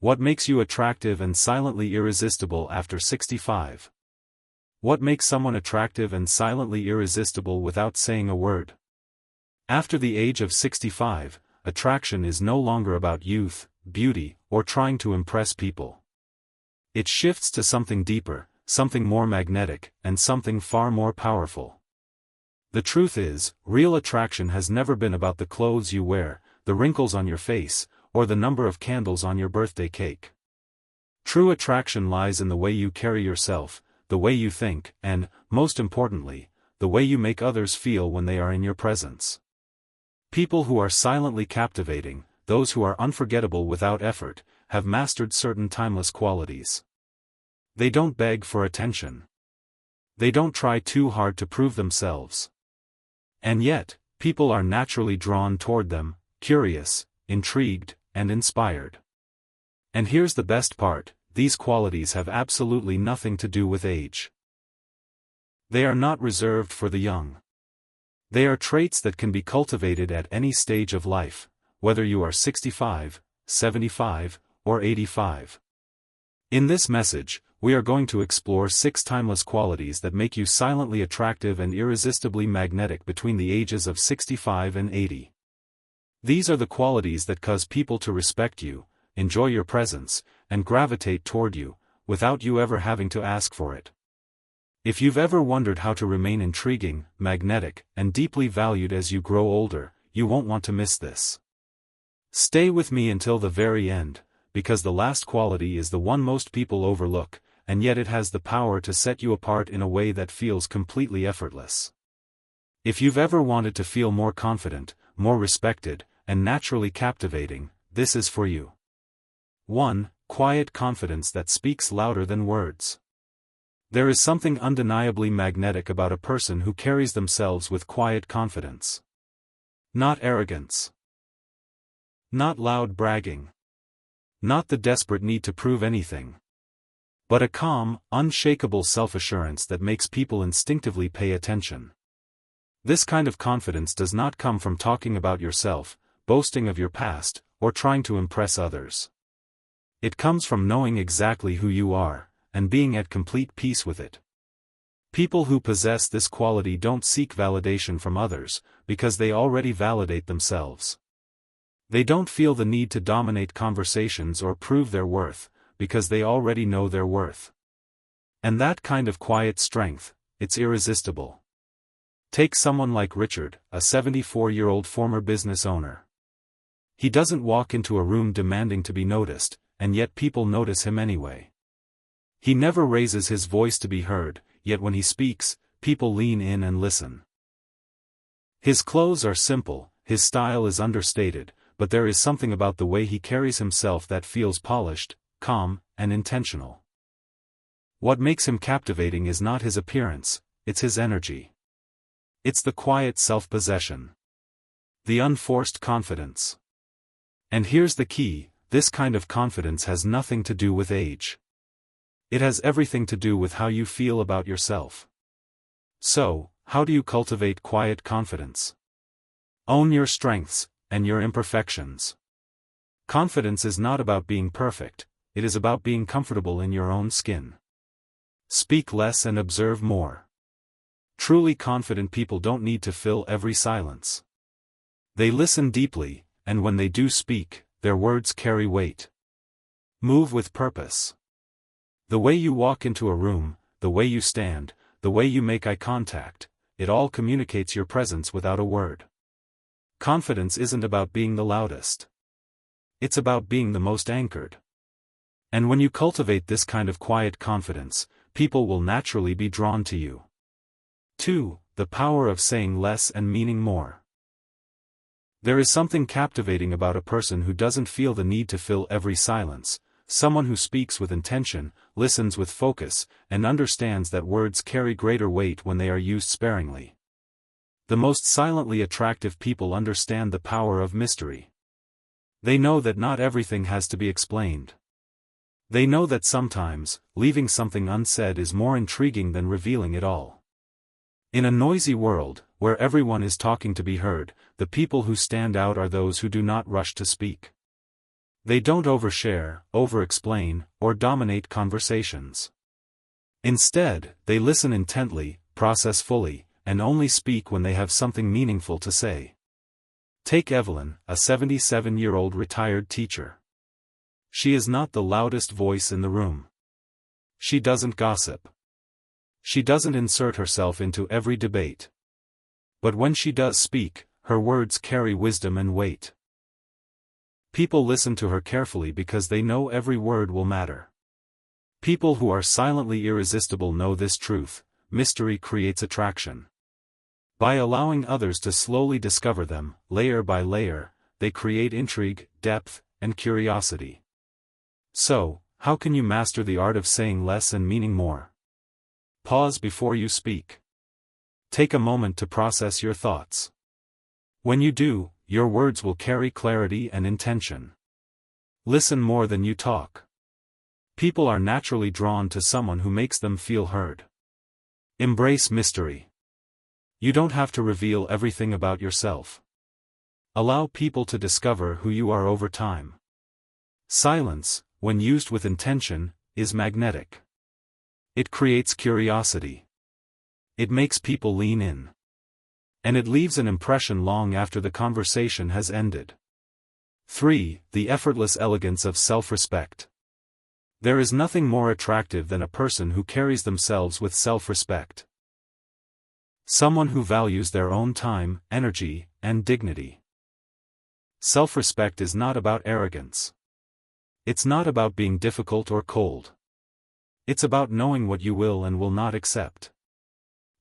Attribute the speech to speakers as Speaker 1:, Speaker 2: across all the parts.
Speaker 1: What makes you attractive and silently irresistible after 65? What makes someone attractive and silently irresistible without saying a word? After the age of 65, attraction is no longer about youth, beauty, or trying to impress people. It shifts to something deeper, something more magnetic, and something far more powerful. The truth is, real attraction has never been about the clothes you wear, the wrinkles on your face, or the number of candles on your birthday cake. True attraction lies in the way you carry yourself, the way you think, and, most importantly, the way you make others feel when they are in your presence. People who are silently captivating, those who are unforgettable without effort, have mastered certain timeless qualities. They don't beg for attention. They don't try too hard to prove themselves. And yet, people are naturally drawn toward them, curious, intrigued, and inspired. And here's the best part, these qualities have absolutely nothing to do with age. They are not reserved for the young. They are traits that can be cultivated at any stage of life, whether you are 65, 75, or 85. In this message, we are going to explore 6 timeless qualities that make you silently attractive and irresistibly magnetic between the ages of 65 and 80. These are the qualities that cause people to respect you, enjoy your presence, and gravitate toward you, without you ever having to ask for it. If you've ever wondered how to remain intriguing, magnetic, and deeply valued as you grow older, you won't want to miss this. Stay with me until the very end, because the last quality is the one most people overlook, and yet it has the power to set you apart in a way that feels completely effortless. If you've ever wanted to feel more confident, more respected, and naturally captivating, this is for you. 1. Quiet confidence that speaks louder than words. There is something undeniably magnetic about a person who carries themselves with quiet confidence. Not arrogance. Not loud bragging. Not the desperate need to prove anything. But a calm, unshakable self-assurance that makes people instinctively pay attention. This kind of confidence does not come from talking about yourself, boasting of your past, or trying to impress others. It comes from knowing exactly who you are, and being at complete peace with it. People who possess this quality don't seek validation from others, because they already validate themselves. They don't feel the need to dominate conversations or prove their worth, because they already know their worth. And that kind of quiet strength, it's irresistible. Take someone like Richard, a 74-year-old former business owner. He doesn't walk into a room demanding to be noticed, and yet people notice him anyway. He never raises his voice to be heard, yet when he speaks, people lean in and listen. His clothes are simple, his style is understated, but there is something about the way he carries himself that feels polished, calm, and intentional. What makes him captivating is not his appearance, it's his energy. It's the quiet self-possession. The unforced confidence. And here's the key, this kind of confidence has nothing to do with age. It has everything to do with how you feel about yourself. So, how do you cultivate quiet confidence? Own your strengths, and your imperfections. Confidence is not about being perfect, it is about being comfortable in your own skin. Speak less and observe more. Truly confident people don't need to fill every silence. They listen deeply, and when they do speak, their words carry weight. Move with purpose. The way you walk into a room, the way you stand, the way you make eye contact, it all communicates your presence without a word. Confidence isn't about being the loudest. It's about being the most anchored. And when you cultivate this kind of quiet confidence, people will naturally be drawn to you. 2. The power of saying less and meaning more. There is something captivating about a person who doesn't feel the need to fill every silence, someone who speaks with intention, listens with focus, and understands that words carry greater weight when they are used sparingly. The most silently attractive people understand the power of mystery. They know that not everything has to be explained. They know that sometimes, leaving something unsaid is more intriguing than revealing it all. In a noisy world, where everyone is talking to be heard, the people who stand out are those who do not rush to speak. They don't overshare, over-explain, or dominate conversations. Instead, they listen intently, process fully, and only speak when they have something meaningful to say. Take Evelyn, a 77-year-old retired teacher. She is not the loudest voice in the room. She doesn't gossip. She doesn't insert herself into every debate. But when she does speak, her words carry wisdom and weight. People listen to her carefully because they know every word will matter. People who are silently irresistible know this truth: mystery creates attraction. By allowing others to slowly discover them, layer by layer, they create intrigue, depth, and curiosity. So, how can you master the art of saying less and meaning more? Pause before you speak. Take a moment to process your thoughts. When you do, your words will carry clarity and intention. Listen more than you talk. People are naturally drawn to someone who makes them feel heard. Embrace mystery. You don't have to reveal everything about yourself. Allow people to discover who you are over time. Silence, when used with intention, is magnetic. It creates curiosity. It makes people lean in. And it leaves an impression long after the conversation has ended. 3. The effortless elegance of self-respect. There is nothing more attractive than a person who carries themselves with self-respect. Someone who values their own time, energy, and dignity. Self-respect is not about arrogance. It's not about being difficult or cold. It's about knowing what you will and will not accept.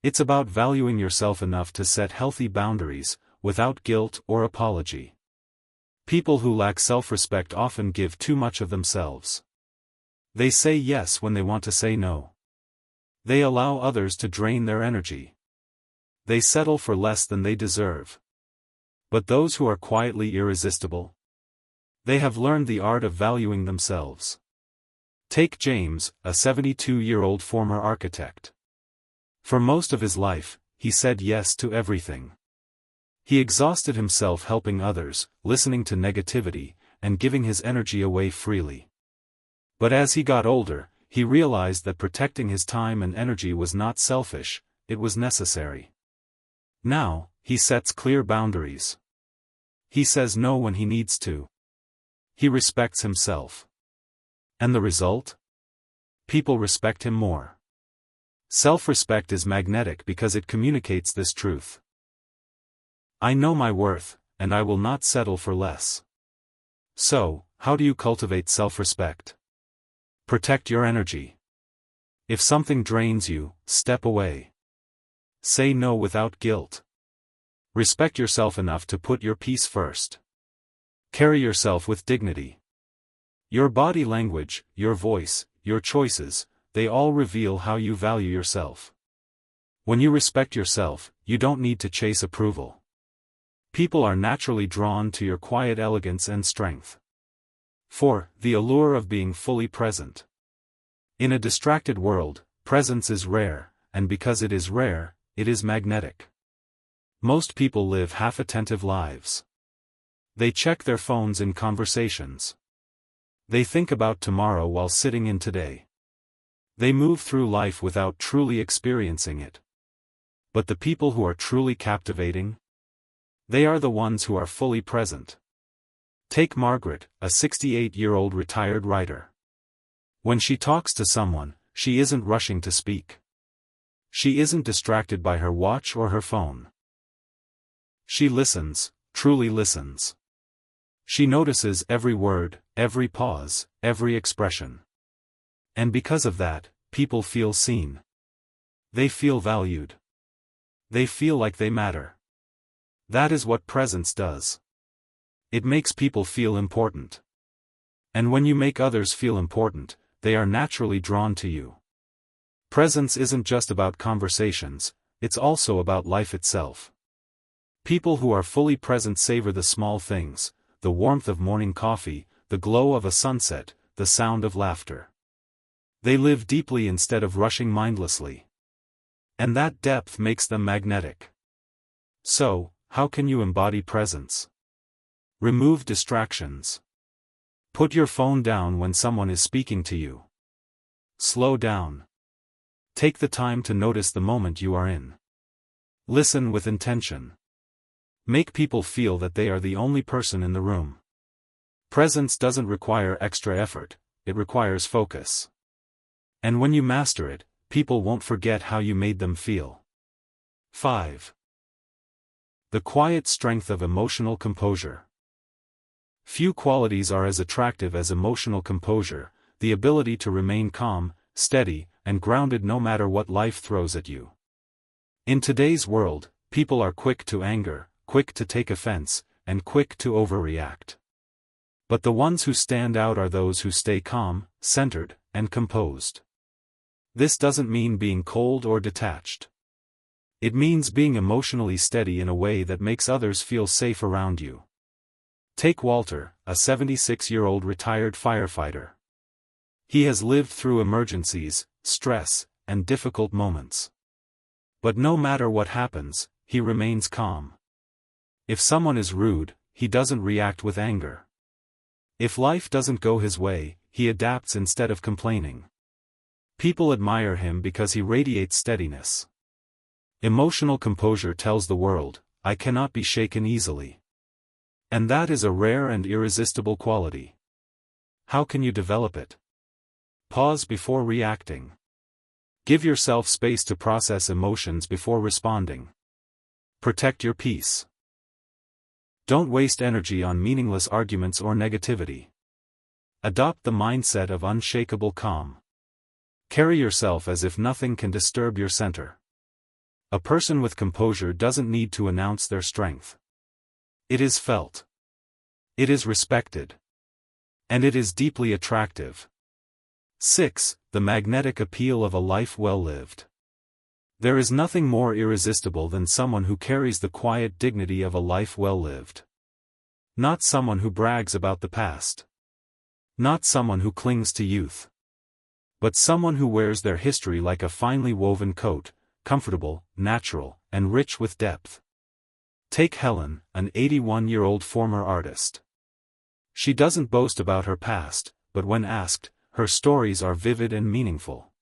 Speaker 1: It's about valuing yourself enough to set healthy boundaries, without guilt or apology. People who lack self-respect often give too much of themselves. They say yes when they want to say no. They allow others to drain their energy. They settle for less than they deserve. But those who are quietly irresistible, they have learned the art of valuing themselves. Take James, a 72-year-old former architect. For most of his life, he said yes to everything. He exhausted himself helping others, listening to negativity, and giving his energy away freely. But as he got older, he realized that protecting his time and energy was not selfish, it was necessary. Now, he sets clear boundaries. He says no when he needs to. He respects himself. And the result? People respect him more. Self-respect is magnetic because it communicates this truth. I know my worth, and I will not settle for less. So, how do you cultivate self-respect? Protect your energy. If something drains you, step away. Say no without guilt. Respect yourself enough to put your peace first. Carry yourself with dignity. Your body language, your voice, your choices, they all reveal how you value yourself. When you respect yourself, you don't need to chase approval. People are naturally drawn to your quiet elegance and strength. 4. The allure of being fully present. In a distracted world, presence is rare, and because it is rare, it is magnetic. Most people live half-attentive lives. They check their phones in conversations. They think about tomorrow while sitting in today. They move through life without truly experiencing it. But the people who are truly captivating? They are the ones who are fully present. Take Margaret, a 68-year-old retired writer. When she talks to someone, she isn't rushing to speak. She isn't distracted by her watch or her phone. She listens, truly listens. She notices every word, every pause, every expression. And because of that, people feel seen. They feel valued. They feel like they matter. That is what presence does. It makes people feel important. And when you make others feel important, they are naturally drawn to you. Presence isn't just about conversations, it's also about life itself. People who are fully present savor the small things, the warmth of morning coffee, the glow of a sunset, the sound of laughter. They live deeply instead of rushing mindlessly. And that depth makes them magnetic. So, how can you embody presence? Remove distractions. Put your phone down when someone is speaking to you. Slow down. Take the time to notice the moment you are in. Listen with intention. Make people feel that they are the only person in the room. Presence doesn't require extra effort, it requires focus. And when you master it, people won't forget how you made them feel. 5. The quiet strength of emotional composure. Few qualities are as attractive as emotional composure, the ability to remain calm, steady, and grounded no matter what life throws at you. In today's world, people are quick to anger, quick to take offense, and quick to overreact. But the ones who stand out are those who stay calm, centered, and composed. This doesn't mean being cold or detached. It means being emotionally steady in a way that makes others feel safe around you. Take Walter, a 76-year-old retired firefighter. He has lived through emergencies, stress, and difficult moments. But no matter what happens, he remains calm. If someone is rude, he doesn't react with anger. If life doesn't go his way, he adapts instead of complaining. People admire him because he radiates steadiness. Emotional composure tells the world, I cannot be shaken easily. And that is a rare and irresistible quality. How can you develop it? Pause before reacting. Give yourself space to process emotions before responding. Protect your peace. Don't waste energy on meaningless arguments or negativity. Adopt the mindset of unshakable calm. Carry yourself as if nothing can disturb your center. A person with composure doesn't need to announce their strength. It is felt. It is respected. And it is deeply attractive. 6. The magnetic appeal of a life well lived. There is nothing more irresistible than someone who carries the quiet dignity of a life well lived. Not someone who brags about the past. Not someone who clings to youth. But someone who wears their history like a finely woven coat, comfortable, natural, and rich with depth. Take Helen, an 81-year-old former artist. She doesn't boast about her past, but when asked, her stories are vivid and meaningful.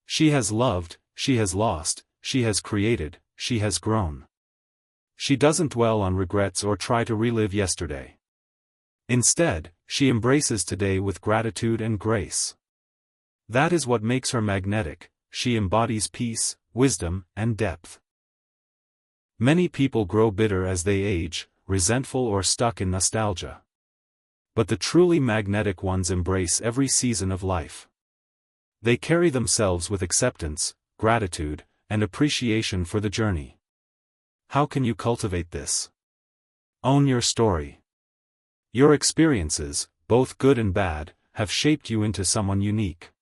Speaker 1: She has loved, she has lost, she has created, she has grown. She doesn't dwell on regrets or try to relive yesterday. Instead, she embraces today with gratitude and grace. That is what makes her magnetic. She embodies peace, wisdom, and depth. Many people grow bitter as they age, resentful or stuck in nostalgia. But the truly magnetic ones embrace every season of life. They carry themselves with acceptance, gratitude, and appreciation for the journey. How can you cultivate this? Own your story. Your experiences, both good and bad, have shaped you into someone unique.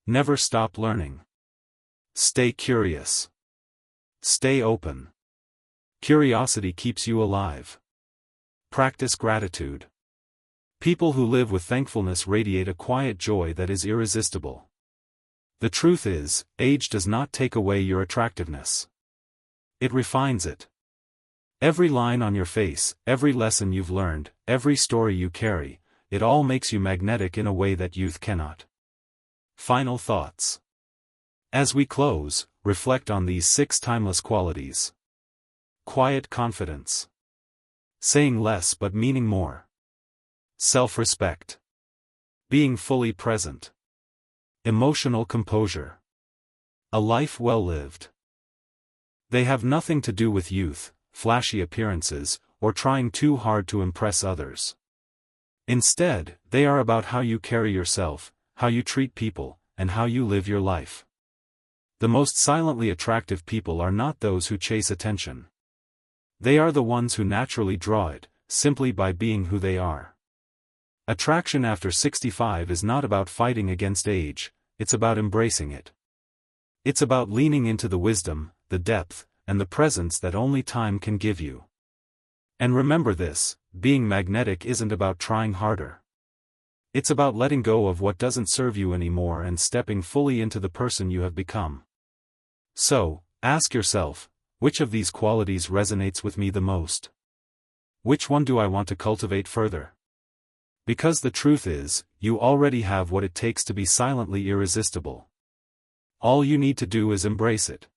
Speaker 1: Never stop learning. Stay curious. Stay open. Curiosity keeps you alive. Practice gratitude. People who live with thankfulness radiate a quiet joy that is irresistible. The truth is, age does not take away your attractiveness. It refines it. Every line on your face, every lesson you've learned, every story you carry, it all makes you magnetic in a way that youth cannot. Final thoughts. As we close, reflect on these 6 timeless qualities. Quiet confidence. Saying less but meaning more. Self-respect. Being fully present. Emotional composure. A life well lived. They have nothing to do with youth, flashy appearances, or trying too hard to impress others. Instead, they are about how you carry yourself, how you treat people, and how you live your life. The most silently attractive people are not those who chase attention. They are the ones who naturally draw it, simply by being who they are. Attraction after 65 is not about fighting against age, it's about embracing it. It's about leaning into the wisdom, the depth, and the presence that only time can give you. And remember this, being magnetic isn't about trying harder. It's about letting go of what doesn't serve you anymore and stepping fully into the person you have become. So, ask yourself, which of these qualities resonates with me the most? Which one do I want to cultivate further? Because the truth is, you already have what it takes to be silently irresistible. All you need to do is embrace it.